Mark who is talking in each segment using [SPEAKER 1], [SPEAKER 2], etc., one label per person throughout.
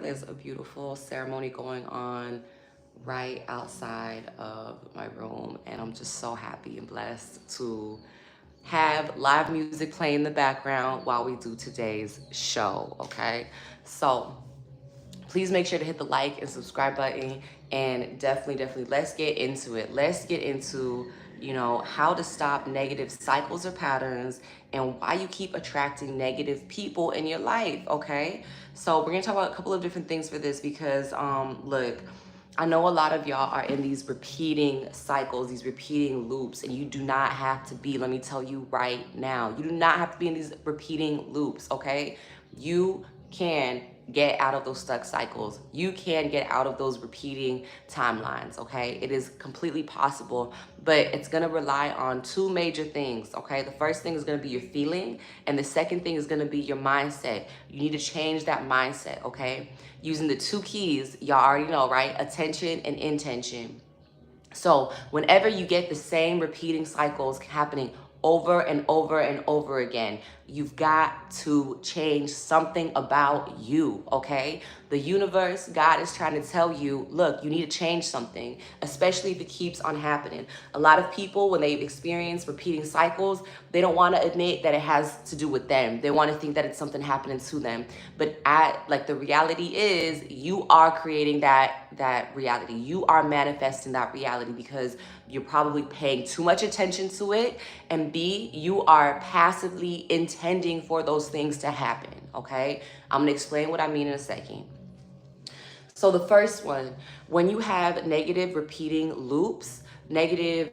[SPEAKER 1] there's a beautiful ceremony going on right outside of my room, and I'm just so happy and blessed to have live music playing in the background while we do today's show, okay? So please make sure to hit the like and subscribe button, and definitely let's get into it. Let's get into, how to stop negative cycles or patterns and why you keep attracting negative people in your life, okay? So we're gonna talk about a couple of different things for this because look, I know a lot of y'all are in these repeating cycles, these repeating loops, and you do not have to be. Let me tell you right now, you do not have to be in these repeating loops, okay? You can get out of those stuck cycles. You can get out of those repeating timelines, okay? It is completely possible, but it's gonna rely on two major things, okay? The first thing is gonna be your feeling, and the second thing is gonna be your mindset. You need to change that mindset, okay? Using the two keys, y'all already know, right? Attention and intention. So whenever you get the same repeating cycles happening over and over and over again, you've got to change something about you, okay? The universe, God is trying to tell you, look, you need to change something, especially if it keeps on happening. A lot of people, when they experience repeating cycles, they don't want to admit that it has to do with them. They want to think that it's something happening to them. But the reality is, you are creating that reality. You are manifesting that reality because you're probably paying too much attention to it, and B, you are passively intending for those things to happen, okay? I'm gonna explain what I mean in a second. So the first one, when you have negative repeating loops, negative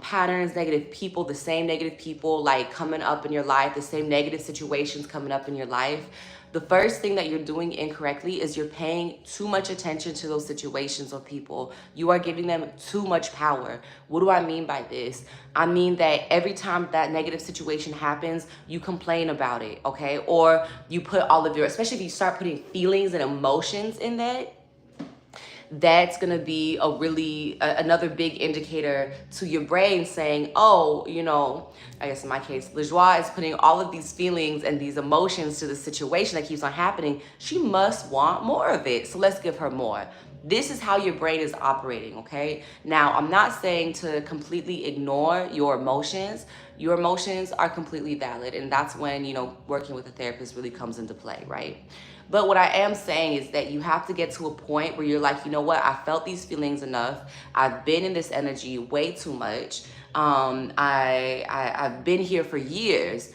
[SPEAKER 1] patterns, negative people, the same negative people like coming up in your life, the same negative situations coming up in your life, the first thing that you're doing incorrectly is you're paying too much attention to those situations or people. You are giving them too much power. What do I mean by this? I mean that every time that negative situation happens, you complain about it, okay? Or you put all of your, especially if you start putting feelings and emotions in that, that's going to be another big indicator to your brain saying, oh, I guess in my case, LaJoie is putting all of these feelings and these emotions to the situation that keeps on happening. She must want more of it. So let's give her more. This is how your brain is operating, okay? Now, I'm not saying to completely ignore your emotions. Your emotions are completely valid. And that's when, working with a therapist really comes into play, right? But what I am saying is that you have to get to a point where you're like, you know what? I felt these feelings enough. I've been in this energy way too much. I've been here for years.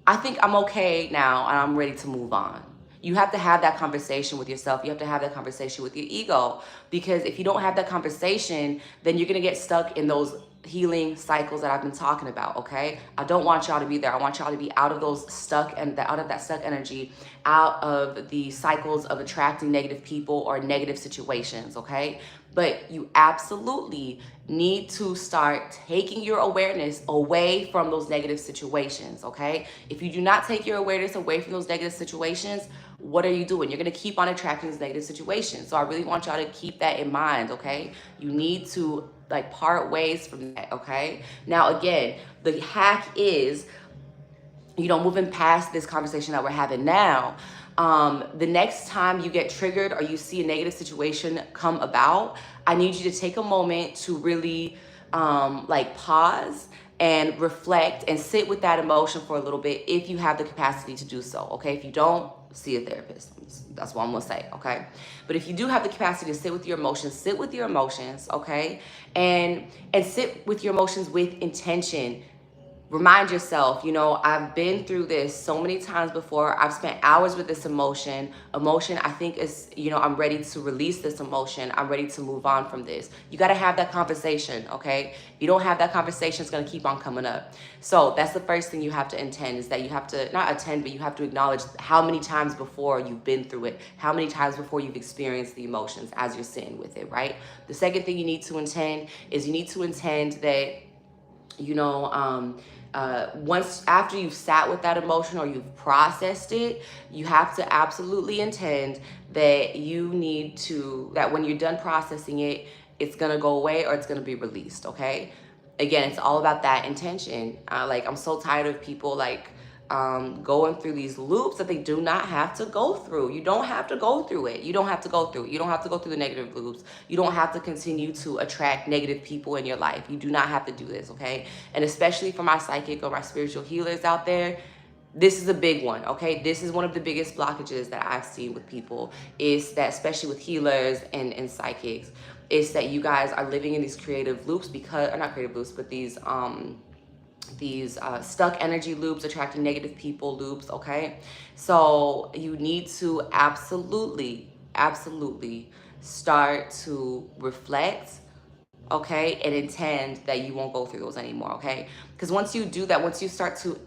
[SPEAKER 1] I think I'm okay now and I'm ready to move on. You have to have that conversation with yourself. You have to have that conversation with your ego, because if you don't have that conversation, then you're going to get stuck in those healing cycles that I've been talking about, okay? I don't want y'all to be there. I want y'all to be out of those stuck and out of that stuck energy, out of the cycles of attracting negative people or negative situations, okay? But you absolutely need to start taking your awareness away from those negative situations, okay? If you do not take your awareness away from those negative situations, what are you doing? You're gonna keep on attracting these negative situations. So I really want y'all to keep that in mind, okay? You need to part ways from that, okay? Now, again, the hack is, moving past this conversation that we're having now, the next time you get triggered or you see a negative situation come about, I need you to take a moment to really pause and reflect and sit with that emotion for a little bit if you have the capacity to do so, okay? If you don't, see a therapist. That's what I'm gonna say, okay? But if you do have the capacity to sit with your emotions, okay? And sit with your emotions with intention. Remind yourself, I've been through this so many times before. I've spent hours with this emotion. I think is, I'm ready to release this emotion. I'm ready to move on from this. You got to have that conversation, okay? If you don't have that conversation, it's going to keep on coming up. So that's the first thing you have to intend, is that you have to, not attend, but you have to acknowledge how many times before you've been through it, how many times before you've experienced the emotions as you're sitting with it, right? The second thing you need to intend is that, once after you've sat with that emotion or you've processed it, you have to absolutely intend that that when you're done processing it, it's gonna go away or it's gonna be released, okay? Again, it's all about that intention. I'm so tired of people going through these loops that they do not have to go through. You don't have to go through it. You don't have to go through it. You don't have to go through the negative loops. You don't have to continue to attract negative people in your life. You do not have to do this, okay? And especially for my psychic or my spiritual healers out there, this is a big one, okay? This is one of the biggest blockages that I've seen with people, is that, especially with healers and psychics, is that you guys are living in these creative loops because, or not creative loops, but these stuck energy loops, attracting negative people loops, okay? So you need to absolutely start to reflect, okay, and intend that you won't go through those anymore, okay? Because once you do that, once you start to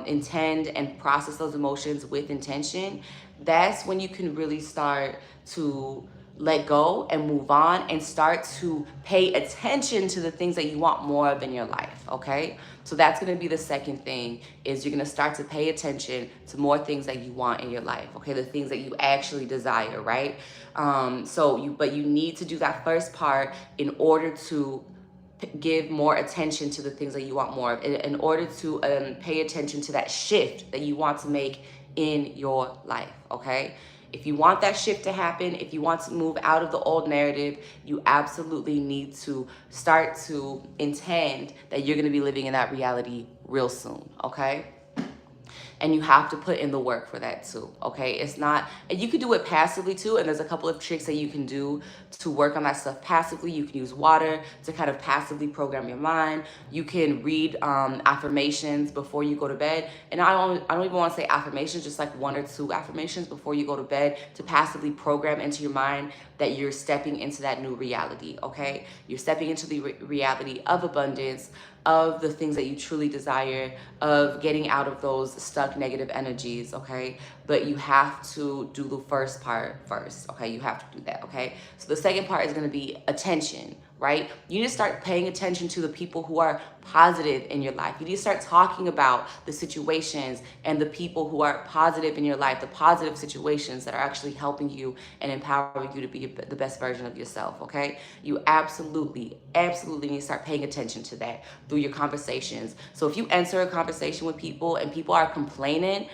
[SPEAKER 1] intend and process those emotions with intention, that's when you can really start to let go and move on and start to pay attention to the things that you want more of in your life, okay? So that's going to be the second thing, is you're going to start to pay attention to more things that you want in your life, okay? The things that you actually desire, right? But you need to do that first part in order to give more attention to the things that you want more of, in order to pay attention to that shift that you want to make in your life, okay? If you want that shift to happen, if you want to move out of the old narrative, you absolutely need to start to intend that you're going to be living in that reality real soon, okay? And you have to put in the work for that too, okay? It's not, and you can do it passively too, and there's a couple of tricks that you can do to work on that stuff passively. You can use water to kind of passively program your mind. You can read affirmations before you go to bed. And I don't even want to say affirmations, just like 1 or 2 affirmations before you go to bed to passively program into your mind that you're stepping into that new reality, okay? You're stepping into the reality of abundance, of the things that you truly desire, of getting out of those stuck negative energies, okay? But you have to do the first part first, okay? You have to do that, okay? So the second part is gonna be attention, right? You need to start paying attention to the people who are positive in your life. You need to start talking about the situations and the people who are positive in your life, the positive situations that are actually helping you and empowering you to be the best version of yourself, okay? You absolutely need to start paying attention to that through your conversations. So if you enter a conversation with people and people are complaining,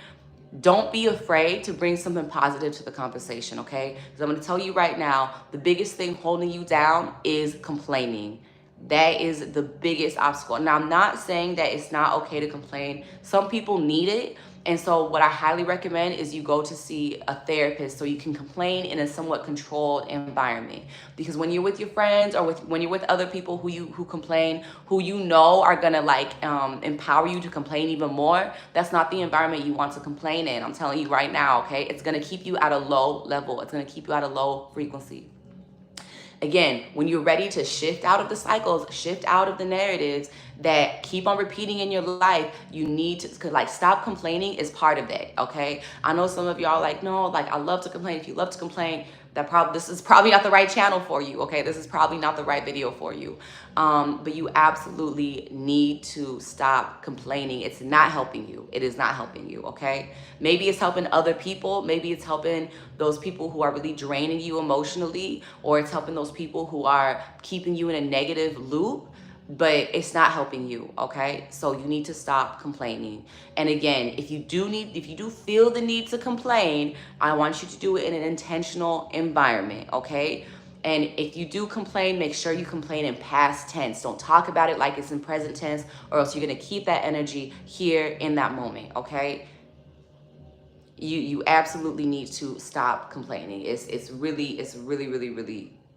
[SPEAKER 1] don't be afraid to bring something positive to the conversation, okay? Because I'm going to tell you right now, the biggest thing holding you down is complaining. That is the biggest obstacle. Now, I'm not saying that it's not okay to complain. Some people need it. And so what I highly recommend is you go to see a therapist so you can complain in a somewhat controlled environment. Because when you're with your friends or when you're with other people who complain, who you know are gonna empower you to complain even more, that's not the environment you want to complain in. I'm telling you right now, okay? It's gonna keep you at a low level. It's gonna keep you at a low frequency. Again, when you're ready to shift out of the cycles, shift out of the narratives that keep on repeating in your life, you need to stop complaining is part of that, okay? I know some of y'all like, no, like I love to complain. If you love to complain, this is probably not the right channel for you, okay? This is probably not the right video for you. But you absolutely need to stop complaining. It's not helping you. It is not helping you, okay? Maybe it's helping other people. Maybe it's helping those people who are really draining you emotionally, or it's helping those people who are keeping you in a negative loop, but it's not helping you, okay? So you need to stop complaining. And again, if you do feel the need to complain, I want you to do it in an intentional environment, okay? And if you do complain, make sure you complain in past tense. Don't talk about it like it's in present tense, or else you're gonna keep that energy here in that moment, okay? You absolutely need to stop complaining. It's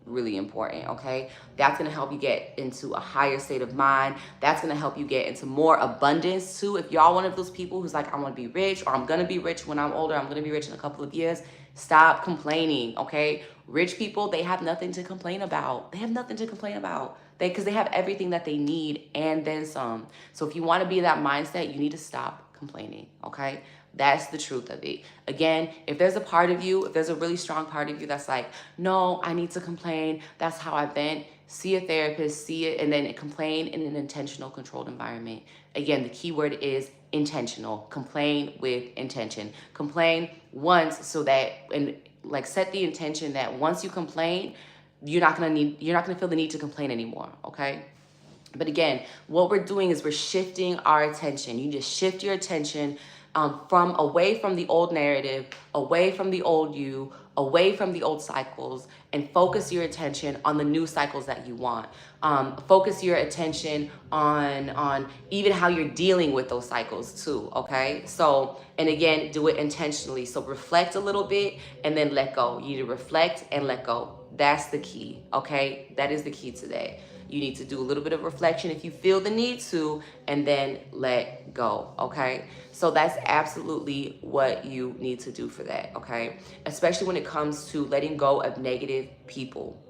[SPEAKER 1] really important, okay? That's gonna help you get into a higher state of mind. That's gonna help you get into more abundance too. If y'all one of those people who's like, I wanna be rich, or I'm gonna be rich when I'm older, I'm gonna be rich in a couple of years, stop complaining, okay? Rich people, they have nothing to complain about. They have nothing to complain about. Because they have everything that they need and then some. So if you wanna be in that mindset, you need to stop complaining, okay? That's the truth of it. Again, if there's a part of you, if there's a really strong part of you that's like, no, I need to complain, that's how I've been, see a therapist, see it, and then complain in an intentional, controlled environment. Again, the key word is intentional. Complain with intention. Complain once so that, and like set the intention that once you complain, you're not gonna feel the need to complain anymore, okay? But again, what we're doing is we're shifting our attention. You just shift your attention from away from the old narrative, away from the old you, away from the old cycles, and focus your attention on the new cycles that you want. Focus your attention on even how you're dealing with those cycles too. Okay, so, and again, do it intentionally. So reflect a little bit and then let go. You need to reflect and let go. That's the key. Okay, that is the key today. You need to do a little bit of reflection if you feel the need to, and then let go, okay? So that's absolutely what you need to do for that, okay? Especially when it comes to letting go of negative people.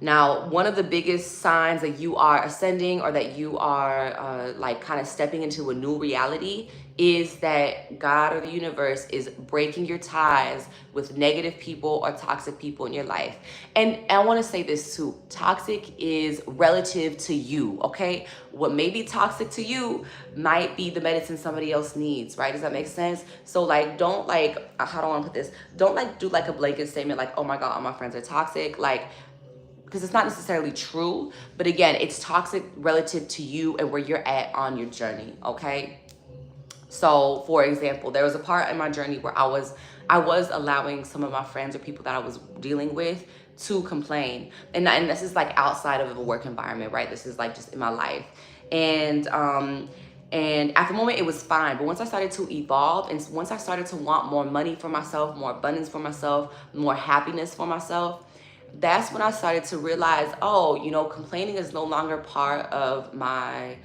[SPEAKER 1] Now, one of the biggest signs that you are ascending or that you are like kind of stepping into a new reality is that God or the universe is breaking your ties with negative people or toxic people in your life. And I want to say this too. Toxic is relative to you, okay? What may be toxic to you might be the medicine somebody else needs, right? Does that make sense? So like, don't like, how do I want to put this? Don't like do like a blanket statement like, oh my God, all my friends are toxic. Like, because it's not necessarily true, but again, it's toxic relative to you and where you're at on your journey, okay? So for example, there was a part in my journey where I was allowing some of my friends or people that I was dealing with to complain. And this is like outside of a work environment, right? This is like just in my life. And at the moment it was fine, but once I started to evolve and once I started to want more money for myself, more abundance for myself, more happiness for myself, that's when I started to realize, oh, you know, complaining is no longer part of my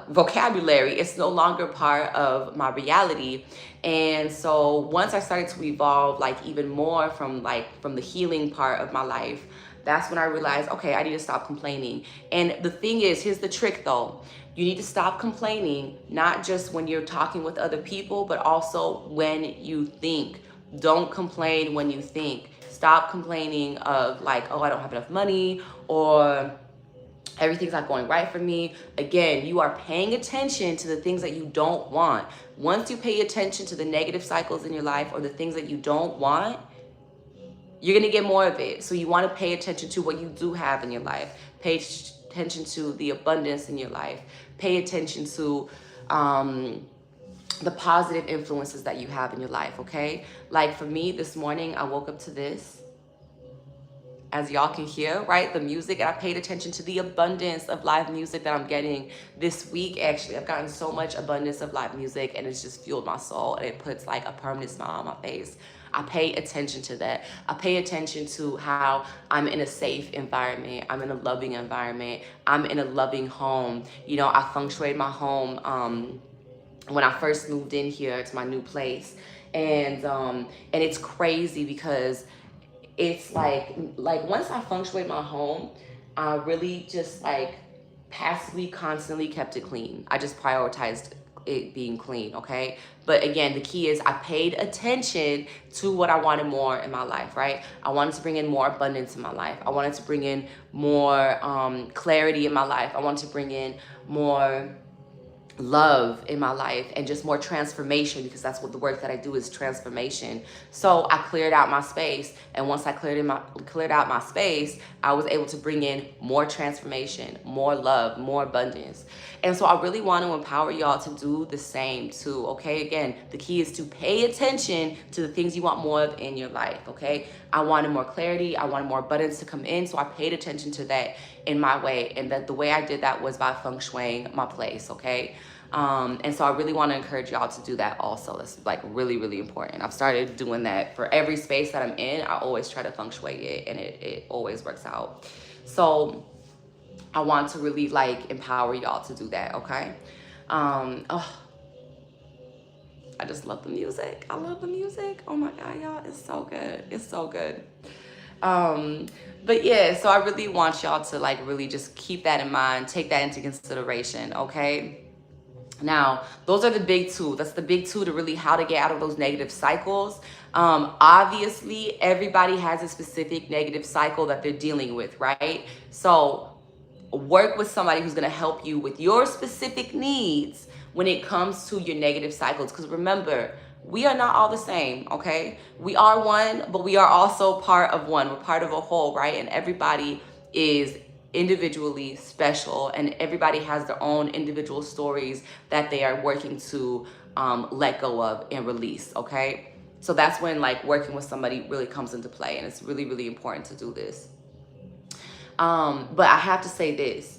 [SPEAKER 1] vocabulary. It's no longer part of my reality. And so once I started to evolve, like even more from the healing part of my life, that's when I realized, okay, I need to stop complaining. And the thing is, here's the trick though. You need to stop complaining, not just when you're talking with other people, but also when you think. Don't complain when you think. Stop complaining of like, oh, I don't have enough money, or everything's not going right for me. Again, you are paying attention to the things that you don't want. Once you pay attention to the negative cycles in your life or the things that you don't want, you're going to get more of it. So you want to pay attention to what you do have in your life. Pay attention to the abundance in your life. Pay attention to the positive influences that you have in your life, okay? Like for me this morning, I woke up to this, as y'all can hear, right? The music, and I paid attention to the abundance of live music that I'm getting this week. Actually, I've gotten so much abundance of live music and it's just fueled my soul and it puts like a permanent smile on my face. I pay attention to that. I pay attention to how I'm in a safe environment. I'm in a loving environment. I'm in a loving home. You know, I feng shuied my home when I first moved in here to my new place. And it's crazy because it's like once I feng shuied my home, I really just like passively, constantly kept it clean. I just prioritized it being clean, okay? But again, the key is I paid attention to what I wanted more in my life, right? I wanted to bring in more abundance in my life. I wanted to bring in more clarity in my life. I wanted to bring in more love in my life and just more transformation, because that's what the work that I do is transformation. So I cleared out my space, and once I cleared out my space, I was able to bring in more transformation, more love, more abundance. And so I really want to empower y'all to do the same too, okay? Again, the key is to pay attention to the things you want more of in your life, okay? I wanted more clarity, I wanted more abundance to come in, so I paid attention to that in my way, and that the way I did that was by feng shuiing my place, okay? And so I really want to encourage y'all to do that also. That's like really, really important. I've started doing that for every space that I'm in. I always try to feng shui it, and it always works out. So I want to really like empower y'all to do that, okay? Oh, I just love the music. I love the music. Oh my God, y'all, it's so good. It's so good. But yeah, so I really want y'all to like really just keep that in mind, take that into consideration, okay? Now, those are the big two. That's the big two to really how to get out of those negative cycles. Obviously, everybody has a specific negative cycle that they're dealing with, right? So work with somebody who's going to help you with your specific needs when it comes to your negative cycles. Because remember, we are not all the same, okay? We are one, but we are also part of one. We're part of a whole, right? And everybody is individually special, and everybody has their own individual stories that they are working to let go of and release, okay? So that's when like working with somebody really comes into play, and it's really, really important to do this. But I have to say this,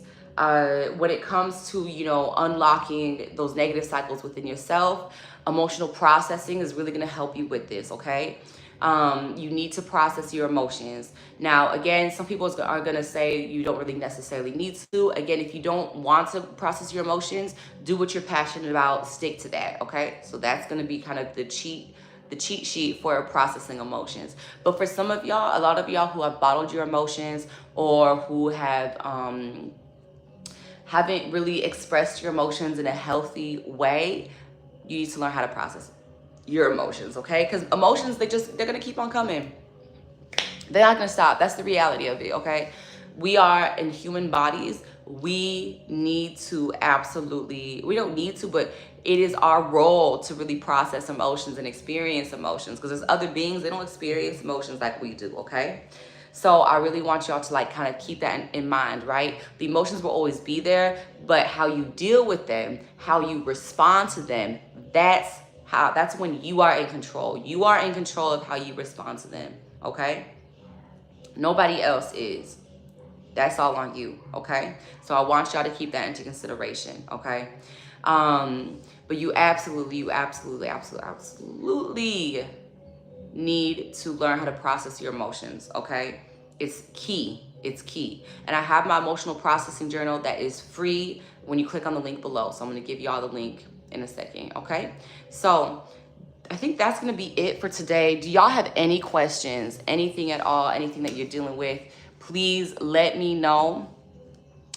[SPEAKER 1] when it comes to, you know, unlocking those negative cycles within yourself, emotional processing is really going to help you with this, okay? You need to process your emotions. Now, again, some people are going to say you don't really necessarily need to. Again, if you don't want to process your emotions, do what you're passionate about, stick to that, okay? So that's going to be kind of the cheat sheet for processing emotions. But for some of y'all, a lot of y'all who have bottled your emotions, or who have haven't really expressed your emotions in a healthy way, you need to learn how to process your emotions, okay? Because emotions, they're gonna keep on coming. They're not gonna stop. That's the reality of it, okay? We are in human bodies. We need to absolutely, we don't need to, but it is our role to really process emotions and experience emotions, because there's other beings, they don't experience emotions like we do, okay? So I really want y'all to like kind of keep that in mind, right? The emotions will always be there, but how you deal with them, how you respond to them, that's when you are in control. You are in control of how you respond to them, okay? Nobody else is. That's all on you, okay? So I want y'all to keep that into consideration, okay? But you absolutely need to learn how to process your emotions, okay? It's key. It's key. And I have my emotional processing journal that is free when you click on the link below. So I'm going to give y'all the link in a second, okay? So I think that's going to be it for today. Do y'all have any questions, anything at all, anything that you're dealing with? Please let me know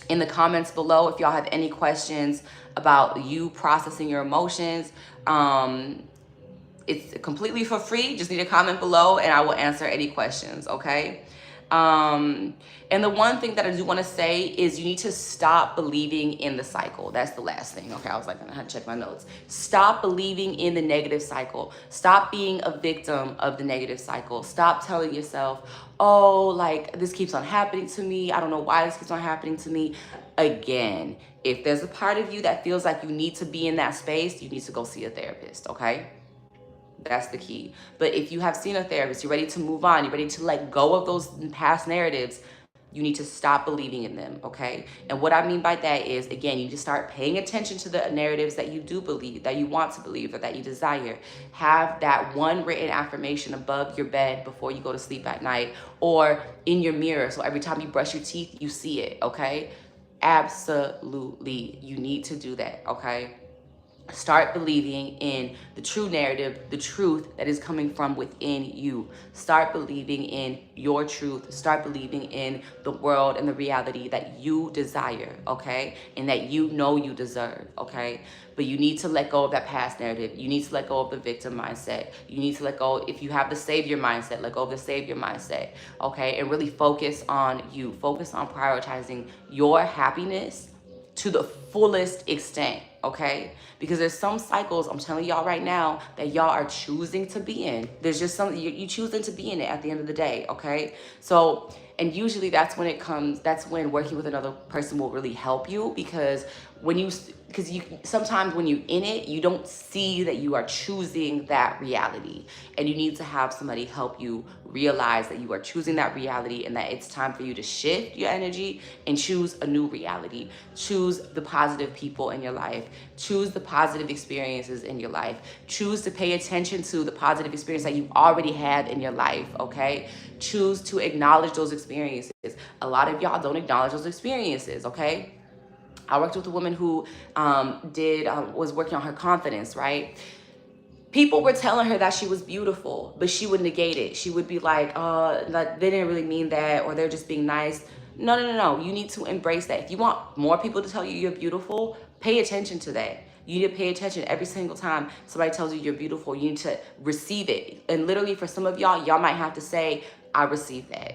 [SPEAKER 1] in the comments below if y'all have any questions about you processing your emotions. It's completely for free. Just need a comment below and I will answer any questions, okay? And the one thing that I do want to say is you need to stop believing in the cycle. That's the last thing. Okay, I was like, I had to check my notes. Stop believing in the negative cycle. Stop being a victim of the negative cycle. Stop telling yourself, oh, like this keeps on happening to me. I don't know why this keeps on happening to me. Again, if there's a part of you that feels like you need to be in that space, you need to go see a therapist, okay? That's the key. But if you have seen a therapist, you're ready to move on, you're ready to let go of those past narratives, you need to stop believing in them, okay? And what I mean by that is, again, you just start paying attention to the narratives that you do believe, that you want to believe, or that you desire. Have that one written affirmation above your bed before you go to sleep at night, or in your mirror, so every time you brush your teeth, you see it, okay? Absolutely, you need to do that, okay? Start believing in the true narrative, the truth that is coming from within you. Start believing in your truth. Start believing in the world and the reality that you desire, okay? And that you know you deserve, okay? But you need to let go of that past narrative. You need to let go of the victim mindset. You need to let go, if you have the savior mindset, let go of the savior mindset, okay? And really focus on you. Focus on prioritizing your happiness to the fullest extent, okay? Because there's some cycles, I'm telling y'all right now, that y'all are choosing to be in. There's just something, you choosing to be in it at the end of the day, okay? So, and usually that's when working with another person will really help you, because sometimes when you're in it, you don't see that you are choosing that reality. And you need to have somebody help you realize that you are choosing that reality, and that it's time for you to shift your energy and choose a new reality. Choose the positive people in your life. Choose the positive experiences in your life. Choose to pay attention to the positive experience that you already had in your life, okay? Choose to acknowledge those experiences. A lot of y'all don't acknowledge those experiences, okay? I worked with a woman who was working on her confidence, right? People were telling her that she was beautiful, but she would negate it. She would be like, they didn't really mean that, or they're just being nice. No. You need to embrace that. If you want more people to tell you you're beautiful, pay attention to that. You need to pay attention every single time somebody tells you you're beautiful. You need to receive it. And literally for some of y'all might have to say, I receive that.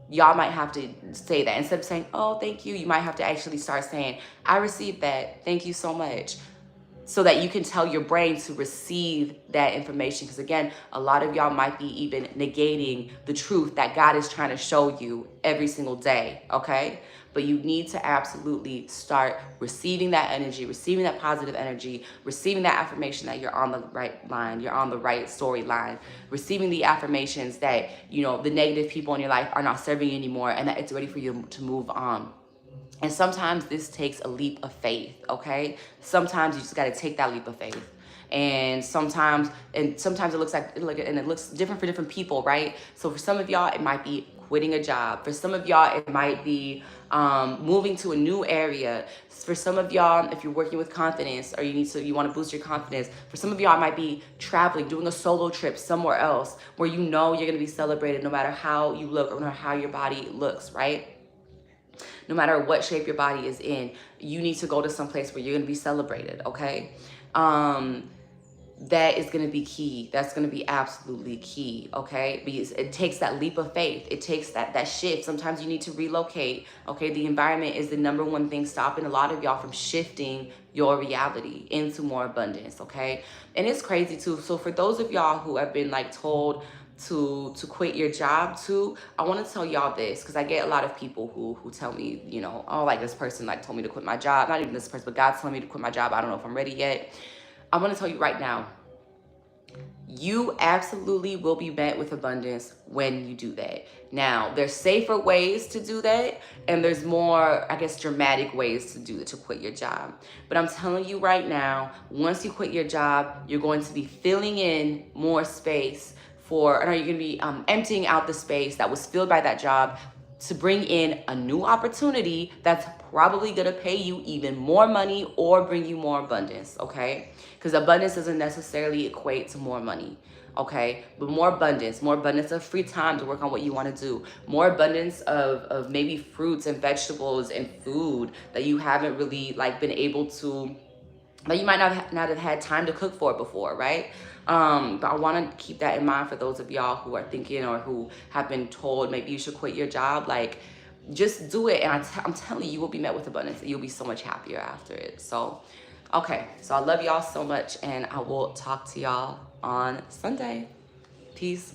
[SPEAKER 1] Y'all might have to say that. Instead of saying, oh, thank you, you might have to actually start saying, I received that. Thank you so much. so that you can tell your brain to receive that information. Because again, a lot of y'all might be even negating the truth that God is trying to show you every single day, okay? But you need to absolutely start receiving that energy, receiving that positive energy, receiving that affirmation that you're on the right line, you're on the right storyline, receiving the affirmations that, you know, the negative people in your life are not serving you anymore and that it's ready for you to move on. And sometimes this takes a leap of faith, okay? Sometimes you just got to take that leap of faith. And sometimes it looks and it looks different for different people, right? So for some of y'all, it might be quitting a job. For some of y'all, it might be moving to a new area. For some of y'all, if you're working with confidence or you want to boost your confidence, for some of y'all, it might be traveling, doing a solo trip somewhere else where you know you're going to be celebrated no matter how you look or no matter how your body looks, right? No matter what shape your body is in, you need to go to some place where you're going to be celebrated, okay? That is going to be key. That's going to be absolutely key, okay? Because it takes that leap of faith. It takes that shift. Sometimes you need to relocate, okay? The environment is the number one thing stopping a lot of y'all from shifting your reality into more abundance, okay? And it's crazy too. So for those of y'all who have been like told to quit your job too, I want to tell y'all this, because I get a lot of people who tell me, you know, oh, like this person like told me to quit my job. Not even this person, but God's telling me to quit my job. I don't know if I'm ready yet. I want to tell you right now, you absolutely will be met with abundance when you do that. Now, there's safer ways to do that, and there's more, I guess, dramatic ways to do it, to quit your job. But I'm telling you right now, once you quit your job, you're going to be filling in more space you're going to be emptying out the space that was filled by that job to bring in a new opportunity that's probably going to pay you even more money or bring you more abundance, okay? Because abundance doesn't necessarily equate to more money, okay? But more abundance of free time to work on what you want to do, more abundance of maybe fruits and vegetables and food that you haven't really like been able to, that you might not have had time to cook for before, right? But I want to keep that in mind for those of y'all who are thinking or who have been told maybe you should quit your job. Like, just do it, and I'm telling you, you will be met with abundance, and you'll be so much happier after it. So, okay, so I love y'all so much, and I will talk to y'all on Sunday. Peace.